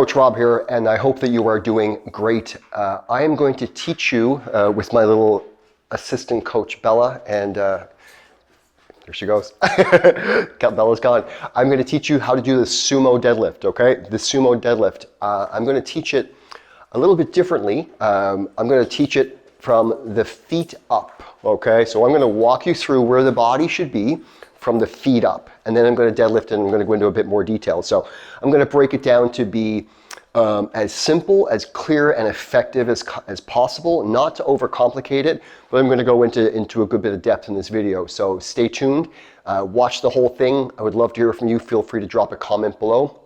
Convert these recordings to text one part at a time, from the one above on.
Coach Rob here, and I hope that you are doing great. I am going to teach you with my little assistant coach Bella, and there she goes. Bella's gone. I'm going to teach you how to do the sumo deadlift, okay? The sumo deadlift. I'm going to teach it a little bit differently. I'm going to teach it from the feet up, okay? So I'm going to walk you through where the body should be from the feet up, and then I'm going to deadlift and I'm going to go into a bit more detail. So I'm going to break it down to be as simple, as clear, and effective as possible, not to overcomplicate it, but I'm going to go into a good bit of depth in this video. So stay tuned, watch the whole thing. I would love to hear from you. Feel free to drop a comment below.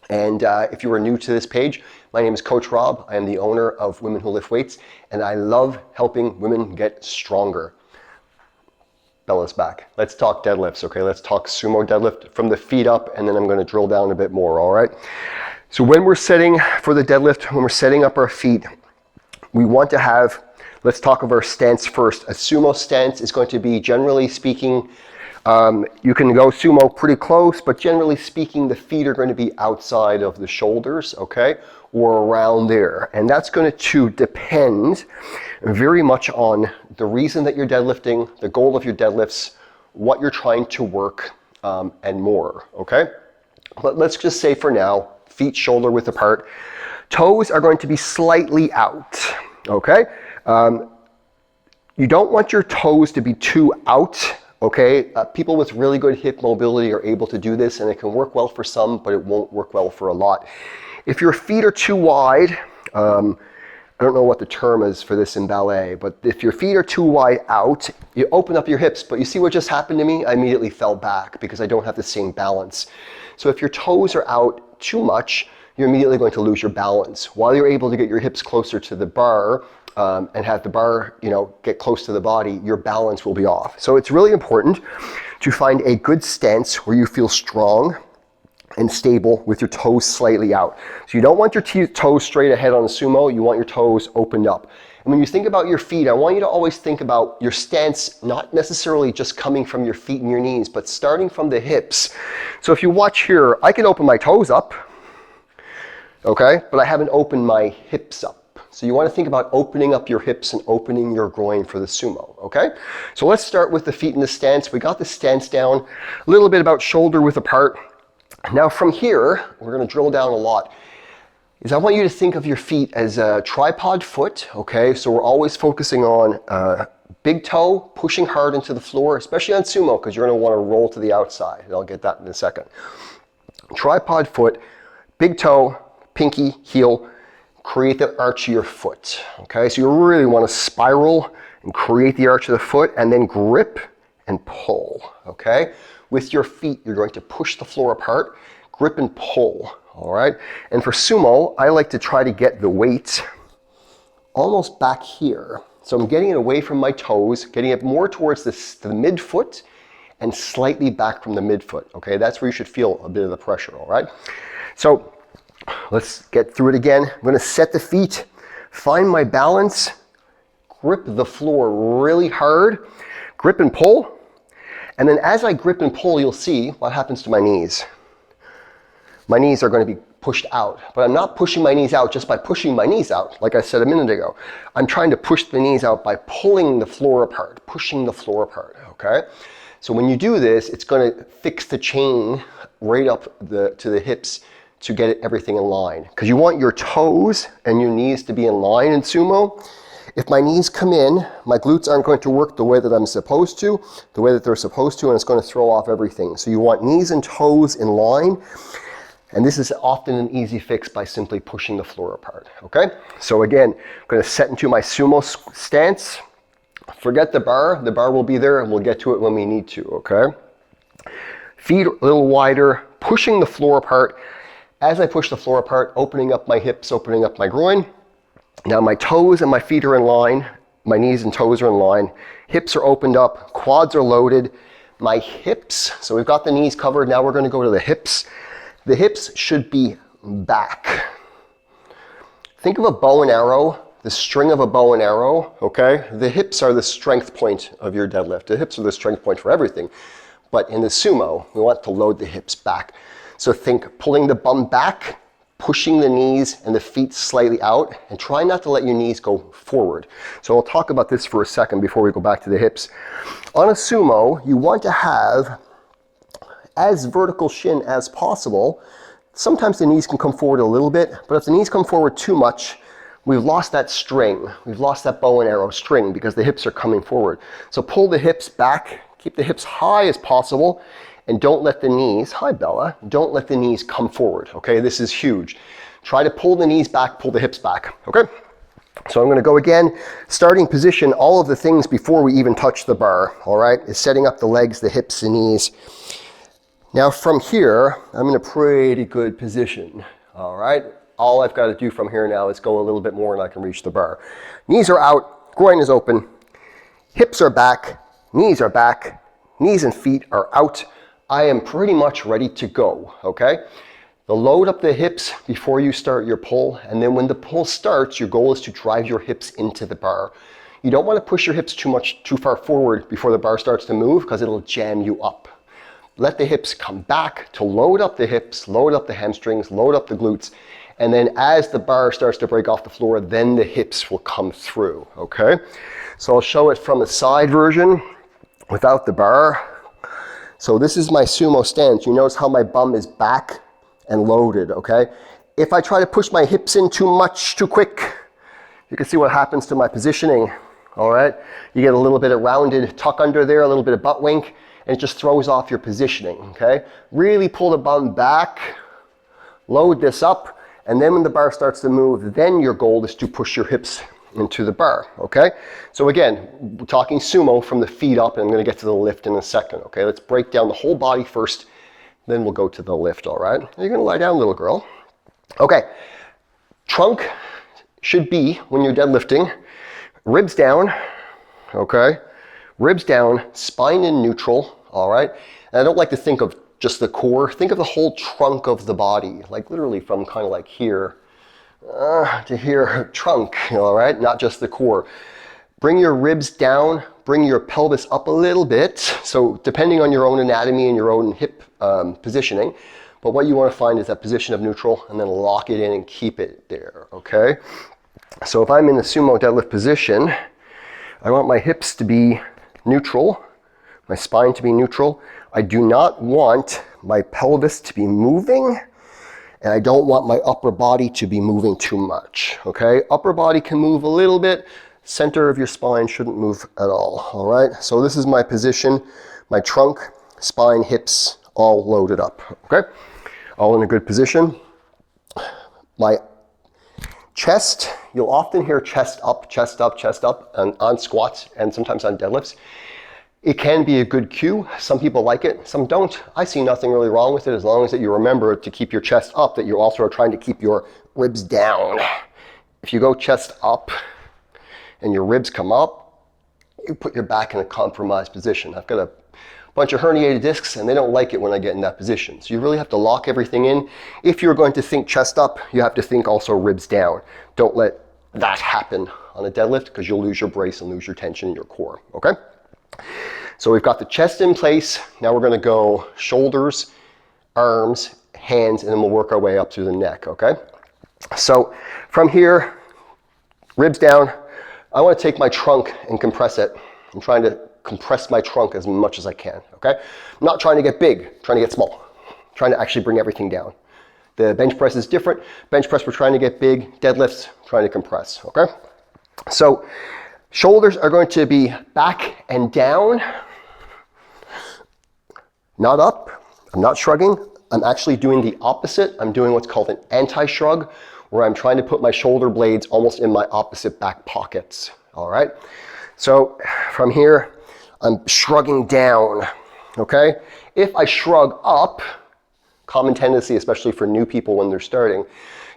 And if you are new to this page, my name is Coach Rob. I am the owner of Women Who Lift Weights, and I love helping women get stronger. Bella's back. Let's talk deadlifts, okay? Let's talk sumo deadlift from the feet up, and then I'm going to drill down a bit more, all right? So when we're setting for the deadlift, when we're setting up our feet, we want to have, let's talk of our stance first. A sumo stance is going to be, generally speaking, you can go sumo pretty close, but generally speaking, the feet are going to be outside of the shoulders, okay? Or around there. And that's going to depend very much on the reason that you're deadlifting, the goal of your deadlifts, what you're trying to work, and more, okay? But let's just say for now, feet shoulder width apart. Toes are going to be slightly out, okay? You don't want your toes to be too out, okay? People with really good hip mobility are able to do this, and it can work well for some, but it won't work well for a lot. If your feet are too wide, I don't know what the term is for this in ballet, but if your feet are too wide out, you open up your hips, but you see what just happened to me? I immediately fell back because I don't have the same balance. So if your toes are out too much, you're immediately going to lose your balance. While you're able to get your hips closer to the bar and have the bar, get close to the body, your balance will be off. So it's really important to find a good stance where you feel strong and stable with your toes slightly out. So you don't want your toes straight ahead on a sumo, you want your toes opened up. And when you think about your feet, I want you to always think about your stance, not necessarily just coming from your feet and your knees, but starting from the hips. So if you watch here, I can open my toes up, okay? But I haven't opened my hips up. So you want to think about opening up your hips and opening your groin for the sumo, okay? So let's start with the feet in the stance. We got the stance down, a little bit about shoulder width apart. Now from here, we're going to drill down a lot, I want you to think of your feet as a tripod foot, okay? So we're always focusing on big toe, pushing hard into the floor, especially on sumo, because you're going to want to roll to the outside, and I'll get that in a second. Tripod foot, big toe, pinky, heel, create the arch of your foot, okay? So you really want to spiral and create the arch of the foot, and then grip and pull, okay? With your feet, you're going to push the floor apart, grip and pull, all right? And for sumo, I like to try to get the weight almost back here. So I'm getting it away from my toes, getting it more towards the midfoot and slightly back from the midfoot, okay? That's where you should feel a bit of the pressure, all right? So let's get through it again. I'm gonna set the feet, find my balance, grip the floor really hard, grip and pull. And then as I grip and pull, you'll see what happens to my knees. My knees are going to be pushed out, but I'm not pushing my knees out just by pushing my knees out, like I said a minute ago. I'm trying to push the knees out by pulling the floor apart, pushing the floor apart, okay? So when you do this, it's going to fix the chain right up to the hips to get everything in line. Because you want your toes and your knees to be in line in sumo. If my knees come in, my glutes aren't going to work the way that I'm supposed to, the way that they're supposed to, and it's going to throw off everything. So you want knees and toes in line, and this is often an easy fix by simply pushing the floor apart, okay? So again, I'm going to set into my sumo stance. Forget the bar will be there, and we'll get to it when we need to, okay? Feet a little wider, pushing the floor apart. As I push the floor apart, opening up my hips, opening up my groin. Now my toes and my feet are in line, my knees and toes are in line, hips are opened up, quads are loaded, my hips, so we've got the knees covered, now we're going to go to the hips. The hips should be back. Think of a bow and arrow, the string of a bow and arrow, okay? The hips are the strength point of your deadlift. The hips are the strength point for everything. But in the sumo, we want to load the hips back. So think pulling the bum back, pushing the knees and the feet slightly out, and try not to let your knees go forward. So I'll talk about this for a second before we go back to the hips. On a sumo, you want to have as vertical shin as possible. Sometimes the knees can come forward a little bit, but if the knees come forward too much, we've lost that string. We've lost that bow and arrow string because the hips are coming forward. So pull the hips back, keep the hips high as possible, and don't let the knees, hi Bella, don't let the knees come forward, okay? This is huge. Try to pull the knees back, pull the hips back, okay? So I'm gonna go again. Starting position, all of the things before we even touch the bar, all right, is setting up the legs, the hips, the knees. Now from here, I'm in a pretty good position, all right? All I've got to do from here now is go a little bit more and I can reach the bar. Knees are out, groin is open, hips are back, knees and feet are out. I am pretty much ready to go, okay? Load up the hips before you start your pull, and then when the pull starts, your goal is to drive your hips into the bar. You don't want to push your hips too far forward before the bar starts to move because it'll jam you up. Let the hips come back to load up the hips, load up the hamstrings, load up the glutes, and then as the bar starts to break off the floor, then the hips will come through, okay? So I'll show it from a side version without the bar. So this is my sumo stance. You notice how my bum is back and loaded, okay? If I try to push my hips in too much, too quick, you can see what happens to my positioning, all right? You get a little bit of rounded tuck under there, a little bit of butt wink, and it just throws off your positioning, okay? Really pull the bum back, load this up, and then when the bar starts to move, then your goal is to push your hips into the bar, okay? So again, we're talking sumo from the feet up, and I'm gonna get to the lift in a second, okay? Let's break down the whole body first, then we'll go to the lift, all right? You're gonna lie down, little girl. Okay, trunk should be, when you're deadlifting, ribs down, okay? Ribs down, spine in neutral, all right? And I don't like to think of just the core, think of the whole trunk of the body, like literally from kind of like here to here, trunk, all right? Not just the core. Bring your ribs down, bring your pelvis up a little bit. So depending on your own anatomy and your own hip positioning, but what you want to find is that position of neutral and then lock it in and keep it there, okay? So if I'm in the sumo deadlift position, I want my hips to be neutral, my spine to be neutral. I do not want my pelvis to be moving, and I don't want my upper body to be moving too much, okay? Upper body can move a little bit, center of your spine shouldn't move at all right? So this is my position, my trunk, spine, hips, all loaded up, okay? All in a good position. My chest, you'll often hear chest up, on squats and sometimes on deadlifts. It can be a good cue. Some people like it, some don't. I see nothing really wrong with it as long as that you remember to keep your chest up, that you also are trying to keep your ribs down. If you go chest up and your ribs come up, you put your back in a compromised position. I've got a bunch of herniated discs and they don't like it when I get in that position. So you really have to lock everything in. If you're going to think chest up, you have to think also ribs down. Don't let that happen on a deadlift because you'll lose your brace and lose your tension in your core, okay? So we've got the chest in place. Now we're gonna go shoulders, arms, hands, and then we'll work our way up through the neck, okay? So from here, ribs down. I wanna take my trunk and compress it. I'm trying to compress my trunk as much as I can, okay? I'm not trying to get big, I'm trying to get small. I'm trying to actually bring everything down. The bench press is different. Bench press, we're trying to get big. Deadlifts, trying to compress, okay? So shoulders are going to be back and down, not up. I'm not shrugging. I'm actually doing the opposite. I'm doing what's called an anti-shrug, where I'm trying to put my shoulder blades almost in my opposite back pockets, all right? So from here, I'm shrugging down, okay? If I shrug up, common tendency, especially for new people when they're starting,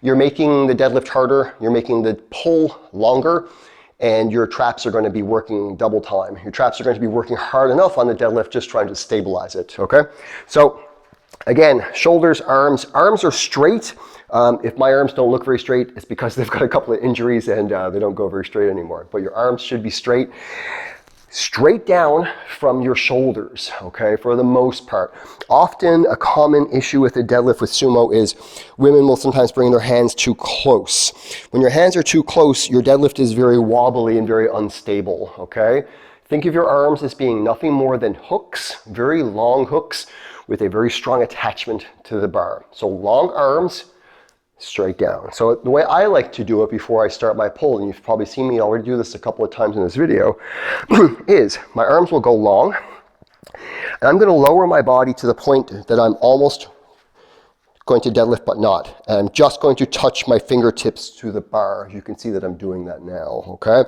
you're making the deadlift harder, you're making the pull longer, and your traps are going to be working double time. Your traps are going to be working hard enough on the deadlift, just trying to stabilize it, okay? So again, shoulders, arms are straight. If my arms don't look very straight, it's because they've got a couple of injuries and they don't go very straight anymore. But your arms should be straight. straight down from your shoulders, okay, for the most part. Often a common issue with the deadlift with sumo is women will sometimes bring their hands too close. When your hands are too close, your deadlift is very wobbly and very unstable, okay? Think of your arms as being nothing more than hooks, very long hooks with a very strong attachment to the bar. So long arms, straight down. So the way I like to do it before I start my pull, and you've probably seen me already do this a couple of times in this video, is my arms will go long, and I'm going to lower my body to the point that I'm almost going to deadlift but not. And I'm just going to touch my fingertips to the bar. You can see that I'm doing that now, okay?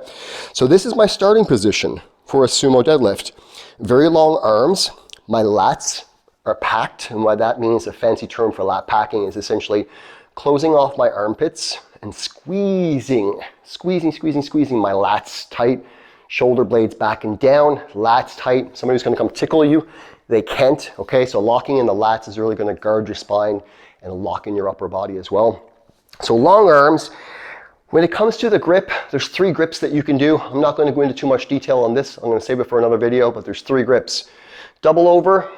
So this is my starting position for a sumo deadlift. Very long arms, my lats are packed, and what that means, a fancy term for lat packing, is essentially closing off my armpits and squeezing my lats tight, shoulder blades back and down, lats tight. Somebody who's going to come tickle you, they can't, okay? So locking in the lats is really going to guard your spine and lock in your upper body as well. So long arms. When it comes to the grip, there's 3 grips that you can do. I'm not going to go into too much detail on this. I'm going to save it for another video, but there's 3 grips. Double over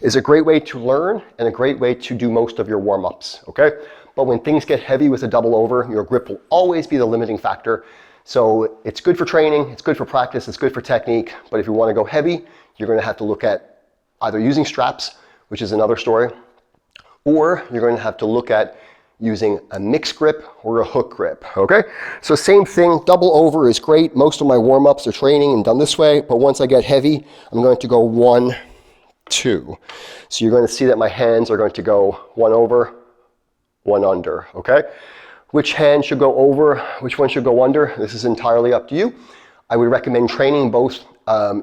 is a great way to learn and a great way to do most of your warm-ups, okay? But when things get heavy with a double over, your grip will always be the limiting factor. So it's good for training, it's good for practice, it's good for technique, but if you want to go heavy, you're going to have to look at either using straps, which is another story, or you're going to have to look at using a mixed grip or a hook grip, okay? So same thing, double over is great. Most of my warm-ups are training and done this way, but once I get heavy, I'm going to go 1, 2. So you're going to see that my hands are going to go 1 over, 1 under, okay? Which hand should go over, which one should go under? This is entirely up to you. I would recommend training both.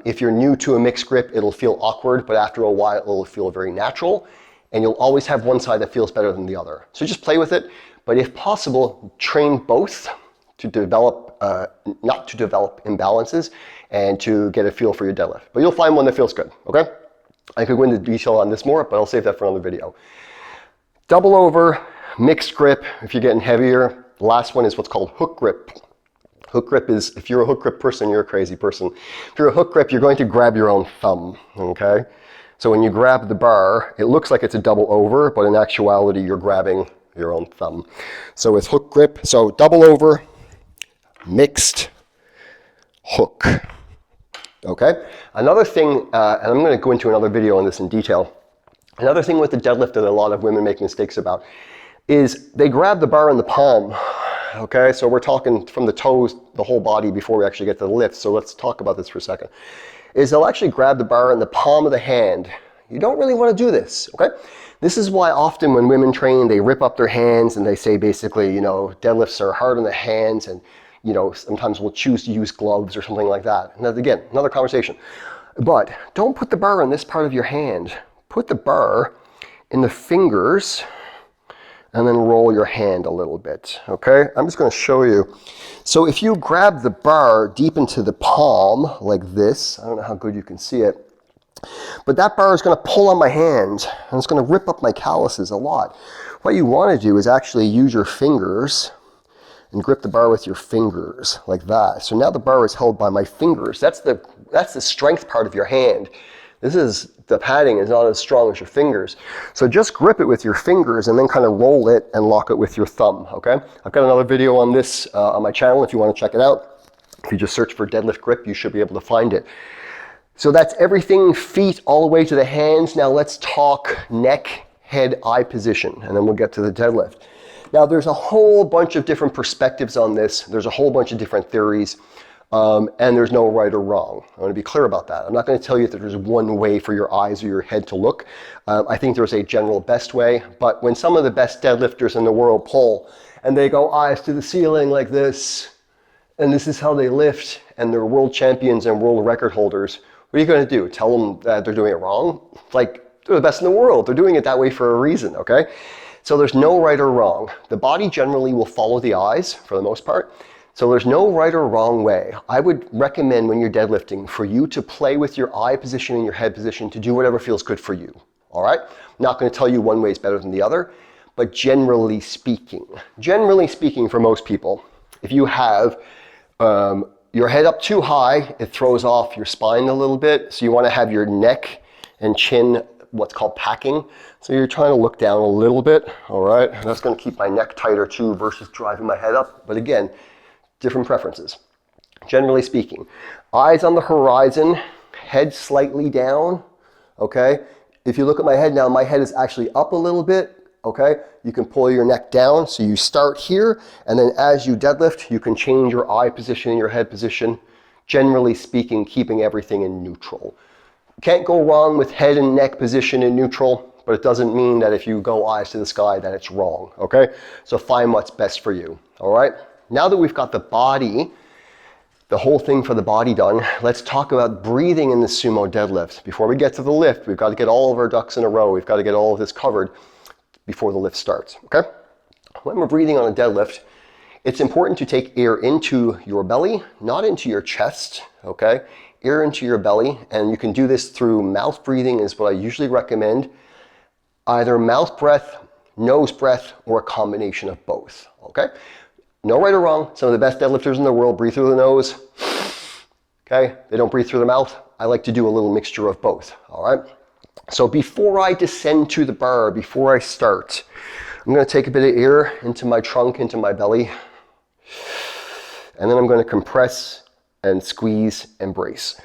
If you're new to a mixed grip, it'll feel awkward, but after a while, it'll feel very natural, and you'll always have one side that feels better than the other. So just play with it, but if possible, train both to develop, not to develop imbalances, and to get a feel for your deadlift. But you'll find one that feels good, okay? I could go into detail on this more, but I'll save that for another video. Double over, mixed grip, if you're getting heavier. The last one is what's called hook grip. Hook grip is, if you're a hook grip person, you're a crazy person. If you're a hook grip, you're going to grab your own thumb, okay? So when you grab the bar, it looks like it's a double over, but in actuality, you're grabbing your own thumb. So with hook grip, so double over, mixed, hook. Okay? Another thing, and I'm going to go into another video on this in detail. Another thing with the deadlift that a lot of women make mistakes about is they grab the bar in the palm. Okay, so we're talking from the toes, the whole body before we actually get to the lift. So let's talk about this for a second. Is they'll actually grab the bar in the palm of the hand. You don't really want to do this, okay? This is why often when women train, they rip up their hands and they say basically, you know, deadlifts are hard on the hands, and you know, sometimes we'll choose to use gloves or something like that. And that's, again, another conversation. But don't put the bar in this part of your hand. Put the bar in the fingers and then roll your hand a little bit, okay? I'm just gonna show you. So if you grab the bar deep into the palm like this, I don't know how good you can see it, but that bar is gonna pull on my hand and it's gonna rip up my calluses a lot. What you wanna do is actually use your fingers and grip the bar with your fingers like that. So now the bar is held by my fingers. That's the strength part of your hand. The padding is not as strong as your fingers. So just grip it with your fingers and then kind of roll it and lock it with your thumb, okay? I've got another video on this on my channel if you want to check it out. If you just search for deadlift grip, you should be able to find it. So that's everything, feet all the way to the hands. Now let's talk neck, head, eye position, and then we'll get to the deadlift. Now there's a whole bunch of different perspectives on this. There's a whole bunch of different theories. And there's no right or wrong. I want to be clear about that. I'm not going to tell you that there's one way for your eyes or your head to look. I think there's a general best way, but when some of the best deadlifters in the world pull and they go eyes to the ceiling like this, and this is how they lift, and they're world champions and world record holders, what are you going to do? Tell them that they're doing it wrong? Like, they're the best in the world. They're doing it that way for a reason, okay? So there's no right or wrong. The body generally will follow the eyes for the most part. So there's no right or wrong way. I would recommend when you're deadlifting for you to play with your eye position and your head position to do whatever feels good for you, all right? I'm not gonna tell you one way is better than the other, but generally speaking for most people, if you have your head up too high, it throws off your spine a little bit. So you want to have your neck and chin, what's called packing. So you're trying to look down a little bit, all right? And that's going to keep my neck tighter too versus driving my head up. But again, different preferences. Generally speaking, eyes on the horizon, head slightly down, okay? If you look at my head now, my head is actually up a little bit, okay? You can pull your neck down, so you start here, and then as you deadlift, you can change your eye position and your head position, generally speaking, keeping everything in neutral. Can't go wrong with head and neck position in neutral, but it doesn't mean that if you go eyes to the sky that it's wrong, okay? So find what's best for you, all right? Now that we've got the body, the whole thing for the body done, let's talk about breathing in the sumo deadlift. Before we get to the lift, we've got to get all of our ducks in a row. We've got to get all of this covered before the lift starts, okay? When we're breathing on a deadlift, it's important to take air into your belly, not into your chest, okay? Air into your belly, and you can do this through mouth breathing is what I usually recommend. Either mouth breath, nose breath, or a combination of both, okay? No right or wrong. Some of the best deadlifters in the world breathe through the nose, okay? They don't breathe through the mouth. I like to do a little mixture of both, all right? So before I descend to the bar, before I start, I'm gonna take a bit of air into my trunk, into my belly, and then I'm gonna compress and squeeze and brace.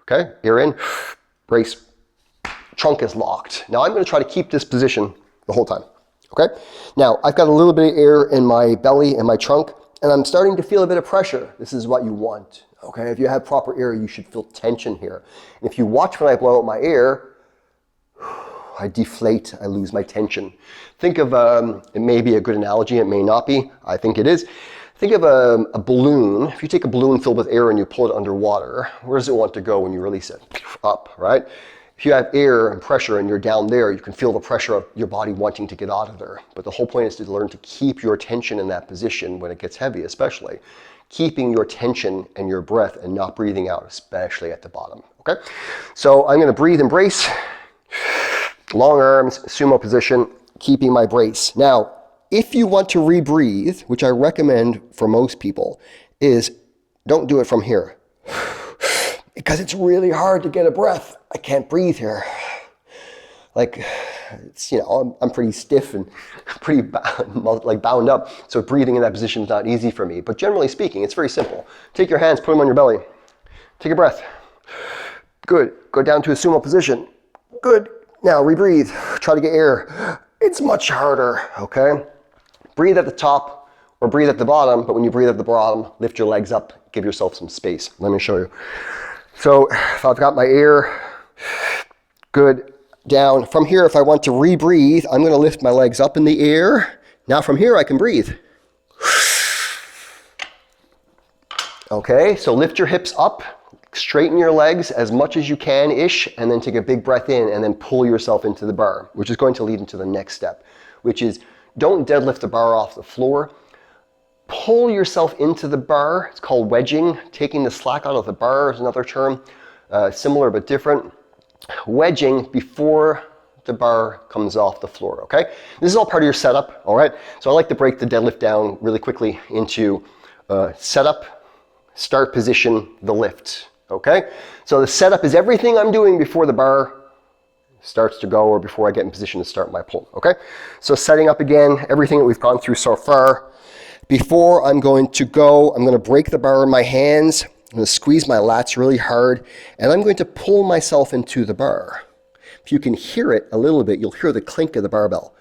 Okay, air in, brace, trunk is locked. Now I'm gonna try to keep this position the whole time, okay? Now I've got a little bit of air in my belly and my trunk, and I'm starting to feel a bit of pressure. This is what you want, okay? If you have proper air, you should feel tension here. And if you watch when I blow out my air, I deflate, I lose my tension. Think of, it may be a good analogy, it may not be, I think it is. Think of a balloon. If you take a balloon filled with air and you pull it underwater, where does it want to go when you release it? Up, right? If you have air and pressure and you're down there, you can feel the pressure of your body wanting to get out of there. But the whole point is to learn to keep your tension in that position when it gets heavy, especially. Keeping your tension and your breath and not breathing out, especially at the bottom, okay? So I'm gonna breathe and brace. Long arms, sumo position, keeping my brace. Now, if you want to rebreathe, which I recommend for most people, is don't do it from here. Because it's really hard to get a breath. I can't breathe here. Like, it's, you know, I'm pretty stiff and pretty bound up, so breathing in that position is not easy for me. But generally speaking, it's very simple. Take your hands, put them on your belly. Take a breath. Good. Go down to a sumo position. Good. Now rebreathe, try to get air. It's much harder, okay? Breathe at the top or breathe at the bottom, but when you breathe at the bottom, lift your legs up, give yourself some space. Let me show you. So if I've got my air, good, down. From here, if I want to rebreathe, I'm gonna lift my legs up in the air. Now from here, I can breathe. Okay, so lift your hips up. Straighten your legs as much as you can-ish, and then take a big breath in and then pull yourself into the bar, which is going to lead into the next step, which is don't deadlift the bar off the floor. Pull yourself into the bar. It's called wedging. Taking the slack out of the bar is another term, similar but different. Wedging before the bar comes off the floor, okay? This is all part of your setup, all right? So I like to break the deadlift down really quickly into setup, start position, the lift. Okay, so the setup is everything I'm doing before the bar starts to go or before I get in position to start my pull, okay? So setting up again, everything that we've gone through so far. Before I'm going to go, I'm gonna break the bar in my hands, I'm gonna squeeze my lats really hard, and I'm going to pull myself into the bar. If you can hear it a little bit, you'll hear the clink of the barbell.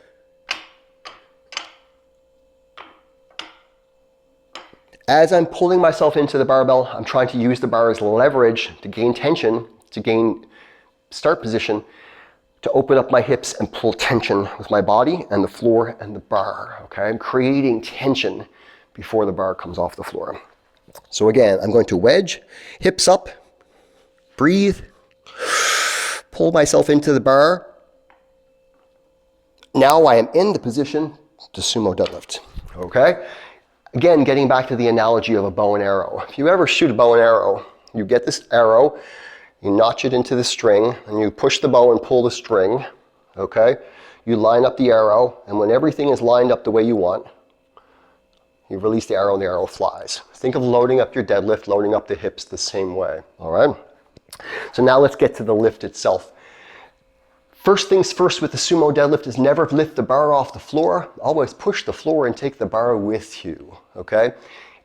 As I'm pulling myself into the barbell, I'm trying to use the bar as leverage to gain tension, to gain start position, to open up my hips and pull tension with my body and the floor and the bar, okay? I'm creating tension before the bar comes off the floor. So again, I'm going to wedge, hips up, breathe, pull myself into the bar. Now I am in the position to sumo deadlift, okay? Again, getting back to the analogy of a bow and arrow. If you ever shoot a bow and arrow, you get this arrow, you notch it into the string, and you push the bow and pull the string, okay? You line up the arrow, and when everything is lined up the way you want, You release the arrow flies. Think of loading up your deadlift, loading up the hips the same way, all right? So now let's get to the lift itself. First things first with the sumo deadlift is never lift the bar off the floor. Always push the floor and take the bar with you, okay?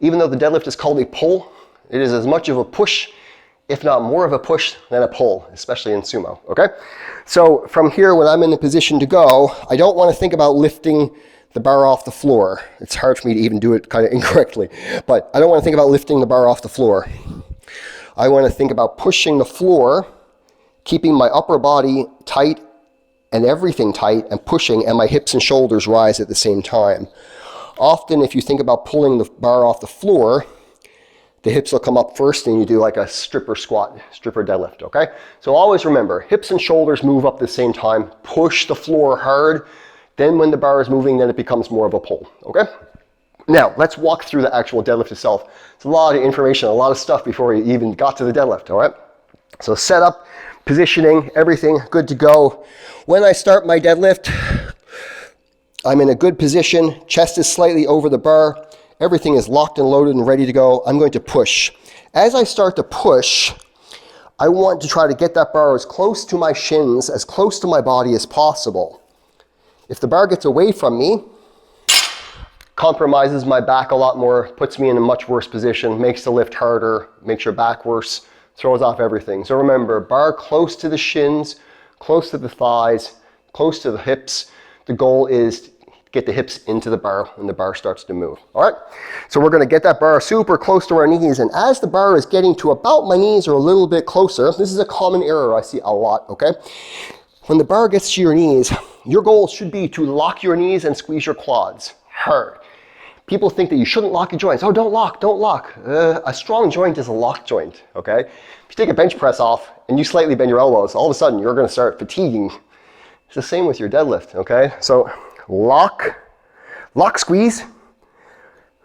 Even though the deadlift is called a pull, it is as much of a push, if not more of a push than a pull, especially in sumo, okay? So from here, when I'm in a position to go, I don't want to think about lifting the bar off the floor. It's hard for me to even do it kind of incorrectly, but I don't want to think about lifting the bar off the floor. I want to think about pushing the floor, keeping my upper body tight and everything tight and pushing, and my hips and shoulders rise at the same time. Often if you think about pulling the bar off the floor, the hips will come up first and you do like a stripper squat, stripper deadlift, okay? So always remember, hips and shoulders move up at the same time, push the floor hard, then when the bar is moving, then it becomes more of a pull, okay? Now, let's walk through the actual deadlift itself. It's a lot of information, a lot of stuff before you even got to the deadlift, all right? So setup, positioning, everything good to go. When I start my deadlift, I'm in a good position, chest is slightly over the bar, everything is locked and loaded and ready to go. I'm going to push. As I start to push, I want to try to get that bar as close to my shins, as close to my body as possible. If the bar gets away from me, compromises my back a lot more, puts me in a much worse position, makes the lift harder, makes your back worse, throws off everything. So remember, bar close to the shins, close to the thighs, close to the hips. The goal is to get the hips into the bar when the bar starts to move. All right, so we're gonna get that bar super close to our knees, and as the bar is getting to about my knees or a little bit closer, this is a common error I see a lot, okay? When the bar gets to your knees, your goal should be to lock your knees and squeeze your quads hard. People think that you shouldn't lock your joints. Oh, don't lock, don't lock. A strong joint is a locked joint, okay? If you take a bench press off and you slightly bend your elbows, all of a sudden you're gonna start fatiguing. It's the same with your deadlift, okay? So lock, squeeze,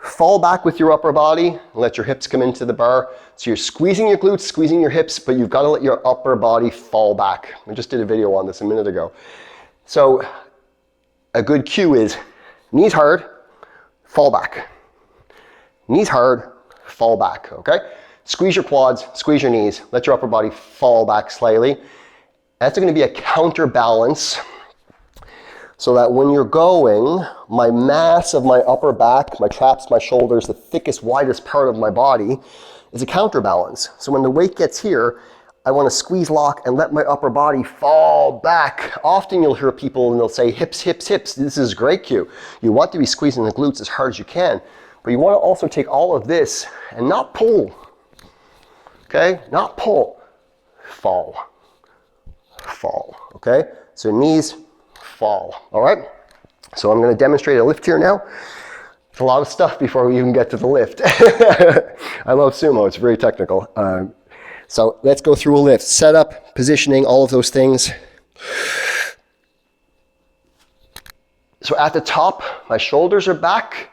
fall back with your upper body, and let your hips come into the bar. So you're squeezing your glutes, squeezing your hips, but you've got to let your upper body fall back. I just did a video on this a minute ago. So a good cue is knees hard, fall back. Knees hard, fall back, okay? Squeeze your quads, squeeze your knees, let your upper body fall back slightly. That's going to be a counterbalance so that when you're going, my mass of my upper back, my traps, my shoulders, the thickest, widest part of my body is a counterbalance. So when the weight gets here, I want to squeeze, lock, and let my upper body fall back. Often you'll hear people and they'll say hips, hips, hips. This is a great cue. You want to be squeezing the glutes as hard as you can, but you want to also take all of this and not pull, okay? Not pull, fall, okay? So knees, fall, all right? So I'm gonna demonstrate a lift here now. It's a lot of stuff before we even get to the lift. I love sumo, it's very technical. So let's go through a lift. Setup, positioning, all of those things. So at the top, my shoulders are back,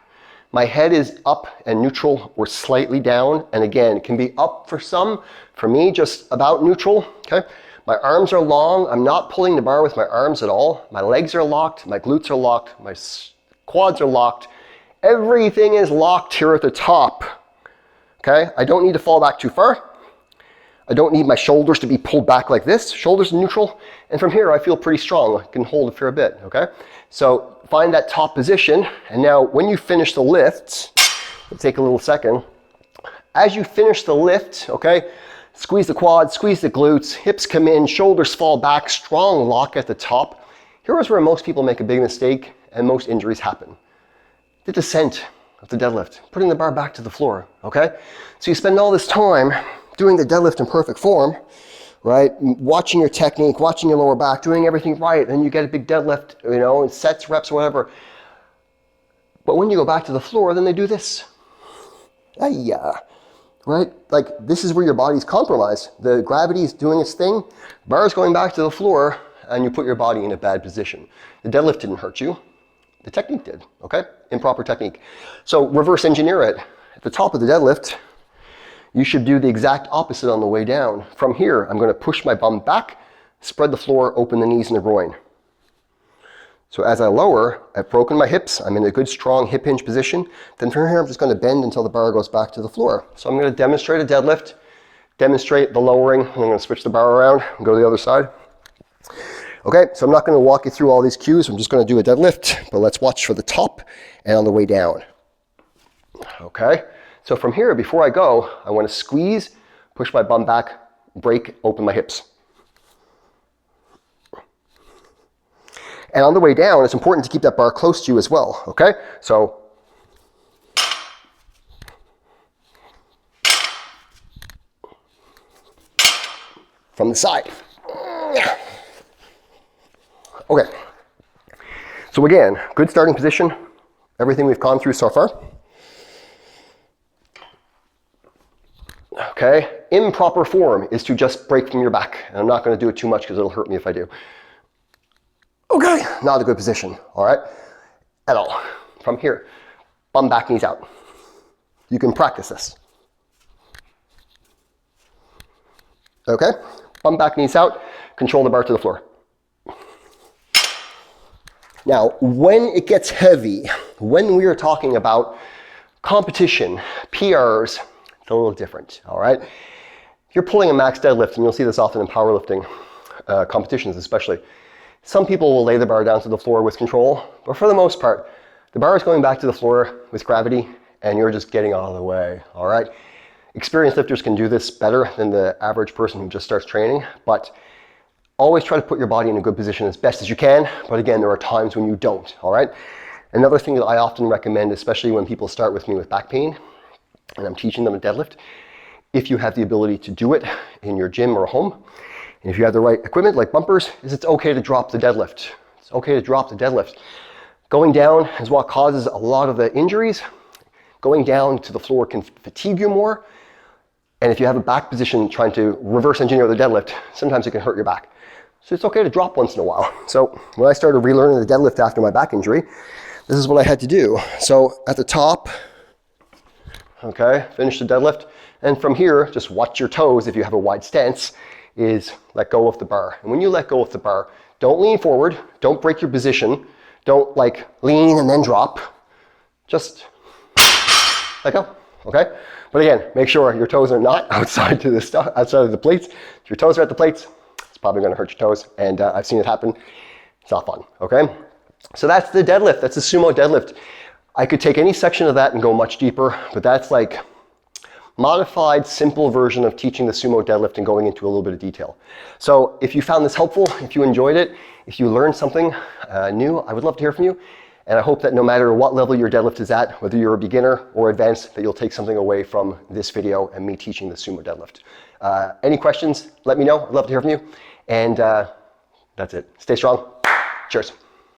my head is up and neutral or slightly down. And again, it can be up for some, for me, just about neutral, okay? My arms are long. I'm not pulling the bar with my arms at all. My legs are locked. My glutes are locked. My quads are locked. Everything is locked here at the top. Okay? I don't need to fall back too far. I don't need my shoulders to be pulled back like this. Shoulders are neutral. And from here, I feel pretty strong. I can hold it for a bit. Okay? So find that top position. And now when you finish the lift, it'll take a little second. As you finish the lift, okay, squeeze the quads, squeeze the glutes, hips come in, shoulders fall back, strong lock at the top. Here is where most people make a big mistake and most injuries happen. The descent of the deadlift, putting the bar back to the floor, okay? So you spend all this time doing the deadlift in perfect form, right? Watching your technique, watching your lower back, doing everything right, and you get a big deadlift, you know, in sets, reps, whatever. But when you go back to the floor, then they do this. Right? Like this is where your body's compromised. The gravity is doing its thing, bar is going back to the floor, and you put your body in a bad position. The deadlift didn't hurt you, the technique did, okay? Improper technique. So reverse engineer it. At the top of the deadlift, you should do the exact opposite on the way down. From here, I'm gonna push my bum back, spread the floor, open the knees and the groin. So as I lower, I've broken my hips. I'm in a good strong hip hinge position. Then from here, I'm just going to bend until the bar goes back to the floor. So I'm going to demonstrate a deadlift, demonstrate the lowering, and I'm going to switch the bar around and go to the other side. Okay, so I'm not going to walk you through all these cues. I'm just going to do a deadlift, but let's watch for the top and on the way down. Okay, so from here, before I go, I want to squeeze, push my bum back, break, open my hips. And on the way down, it's important to keep that bar close to you as well, okay? So, from the side. Okay. So again, good starting position. Everything we've gone through so far. Okay, improper form is to just break from your back. And I'm not going to do it too much because it'll hurt me if I do. Okay, not a good position, all right? At all. From here, bum back, knees out. You can practice this. Okay, bum back, knees out, control the bar to the floor. Now, when it gets heavy, when we are talking about competition, PRs, it's a little different, all right? If you're pulling a max deadlift, and you'll see this often in powerlifting competitions especially, some people will lay the bar down to the floor with control, but for the most part, the bar is going back to the floor with gravity, and you're just getting out of the way, all right? Experienced lifters can do this better than the average person who just starts training, but always try to put your body in a good position as best as you can, but again, there are times when you don't, all right? Another thing that I often recommend, especially when people start with me with back pain, and I'm teaching them a deadlift, if you have the ability to do it in your gym or home, and if you have the right equipment like bumpers, is it's okay to drop the deadlift. It's okay to drop the deadlift. Going down is what causes a lot of the injuries. Going down to the floor can fatigue you more. And if you have a back position trying to reverse engineer the deadlift, sometimes it can hurt your back. So it's okay to drop once in a while. So when I started relearning the deadlift after my back injury, this is what I had to do. So at the top, okay, finish the deadlift. And from here, just watch your toes if you have a wide stance, is let go of the bar. And when you let go of the bar, don't lean forward, don't break your position, don't like lean and then drop. Just let go, okay? But again, make sure your toes are not outside of the plates. If your toes are at the plates, it's probably gonna hurt your toes, and I've seen it happen. It's not fun, okay? So that's the deadlift, that's the sumo deadlift. I could take any section of that and go much deeper, but that's like modified, simple version of teaching the sumo deadlift and going into a little bit of detail. So if you found this helpful, if you enjoyed it, if you learned something new, I would love to hear from you. And I hope that no matter what level your deadlift is at, whether you're a beginner or advanced, that you'll take something away from this video and me teaching the sumo deadlift. Any questions, let me know. I'd love to hear from you. And that's it. Stay strong. Cheers.